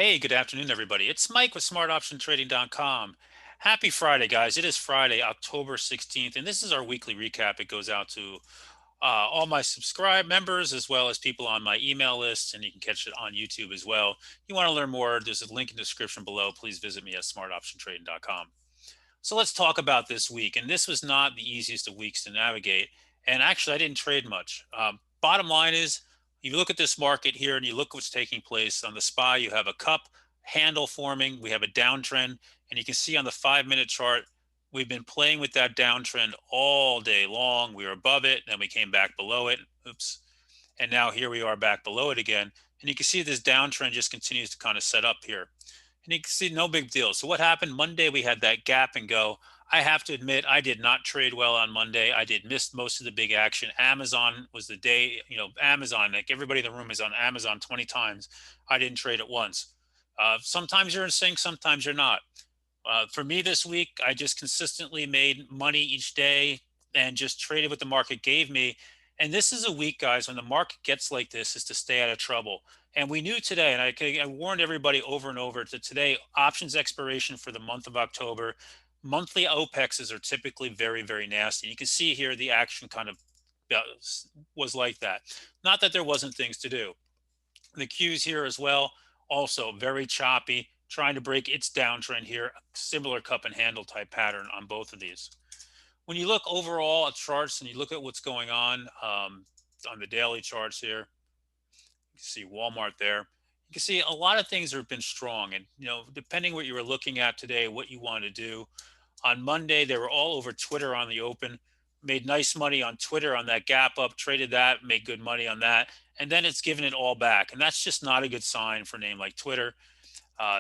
Hey, good afternoon, everybody. It's Mike with smartoptiontrading.com. Happy Friday, guys. It is Friday, October 16th, and this is our weekly recap. It goes out to all my subscribe members as well as people on my email list, and you can catch it on YouTube as well. You want to learn more, there's a link in the description below. Please visit me at smartoptiontrading.com. So let's talk about this week. And this was not the easiest of weeks to navigate. And actually, I didn't trade much. Bottom line is, you look at this market here and you look what's taking place on the SPY. You have a cup handle forming. We have a downtrend. And you can see on the 5 minute chart, we've been playing with that downtrend all day long. We were above it, then we came back below it. Oops. And now here we are back below it again. And you can see this downtrend just continues to kind of set up here. And you can see no big deal. So what happened Monday? We had that gap and go. I have to admit, I did not trade well on Monday. I did miss most of the big action. Amazon was the day, Amazon, like everybody in the room is on Amazon 20 times. I didn't trade it once. Sometimes you're in sync, sometimes you're not. For me this week, I just consistently made money each day and just traded what the market gave me. And this is a week, guys, when the market gets like this, is to stay out of trouble. And we knew today, and I warned everybody over and over that today, options expiration for the month of October, monthly OPEXs are typically very, very nasty. You can see here the action kind of uh, was like that. Not that there wasn't things to do. The Qs here as well, also very choppy, trying to break its downtrend here, similar cup and handle type pattern on both of these. When you look overall at charts and you look at what's going on the daily charts here, you can see Walmart there. You can see a lot of things have been strong. And, depending what you were looking at today, what you want to do. On Monday, they were all over Twitter on the open, made nice money on Twitter on that gap up, traded that, made good money on that. And then it's given it all back. And that's just not a good sign for a name like Twitter.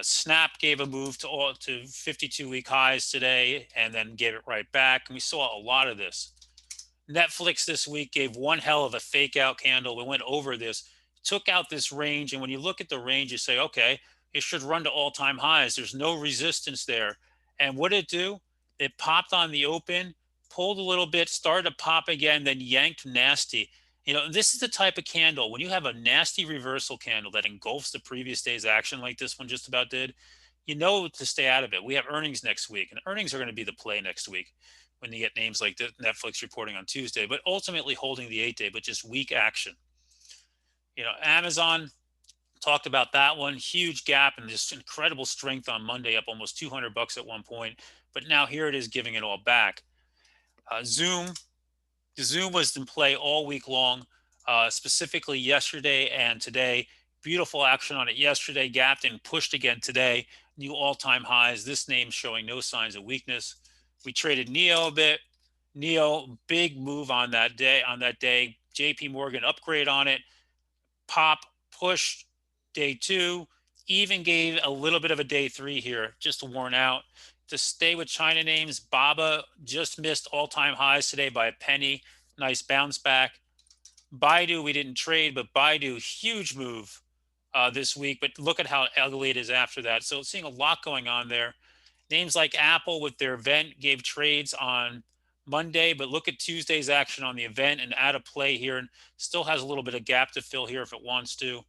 Snap gave a move to 52-week highs today and then gave it right back. And we saw a lot of this. Netflix this week gave one hell of a fake out candle. We went over this, took out this range. And when you look at the range, you say, okay, it should run to all time highs. There's no resistance there. And what did it do? It popped on the open, pulled a little bit, started to pop again, then yanked nasty. This is the type of candle when you have a nasty reversal candle that engulfs the previous day's action, like this one just about did, to stay out of it. We have earnings next week, and earnings are going to be the play next week when you get names like Netflix reporting on Tuesday, but ultimately holding the 8 day, but just weak action. Amazon, talked about that one, huge gap and just incredible strength on Monday, up almost $200 at one point. But now here it is giving it all back. Zoom was in play all week long, specifically yesterday and today. Beautiful action on it yesterday, gapped and pushed again today. New all-time highs. This name showing no signs of weakness. We traded Neo a bit. Neo, big move on that day. JP Morgan upgrade on it. Pop, push, day two. Even gave a little bit of a day three here, just worn out. To stay with China names, Baba just missed all-time highs today by a penny. Nice bounce back. Baidu, we didn't trade, but Baidu, huge move this week. But look at how ugly it is after that. So seeing a lot going on there. Names like Apple with their event gave trades on Monday, but look at Tuesday's action on the event and add a play here and still has a little bit of gap to fill here if it wants to.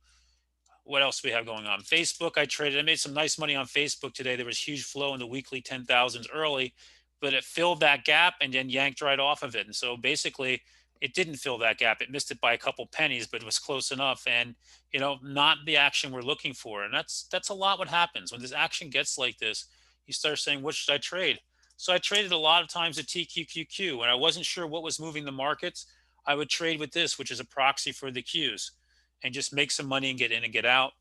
What else do we have going on? Facebook, I traded. I made some nice money on Facebook today. There was huge flow in the weekly 10,000s early, but it filled that gap and then yanked right off of it. And so basically, it didn't fill that gap. It missed it by a couple pennies, but it was close enough. And not the action we're looking for. And that's a lot what happens when this action gets like this. You start saying, what should I trade? So I traded a lot of times at TQQQ. When I wasn't sure what was moving the markets, I would trade with this, which is a proxy for the Qs, and just make some money and get in and get out.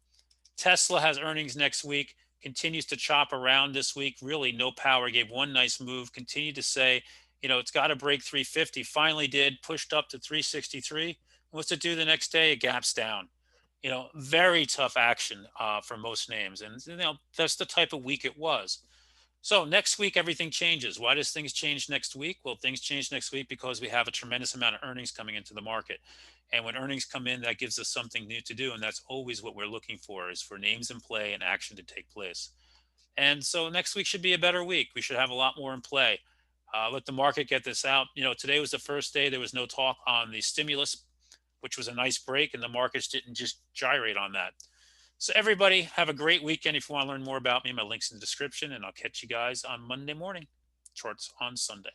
Tesla has earnings next week, continues to chop around this week. Really no power, gave one nice move, continued to say, it's got to break 350. Finally did, pushed up to 363. What's it do the next day? It gaps down. Very tough action for most names. And, that's the type of week it was. So next week, everything changes. Why does things change next week? Well, things change next week because we have a tremendous amount of earnings coming into the market. And when earnings come in, that gives us something new to do. And that's always what we're looking for, is for names in play and action to take place. And so next week should be a better week. We should have a lot more in play. Let the market get this out. Today was the first day there was no talk on the stimulus, which was a nice break, and the markets didn't just gyrate on that. So everybody have a great weekend. If you want to learn more about me, my link's in the description, and I'll catch you guys on Monday morning. Shorts on Sunday.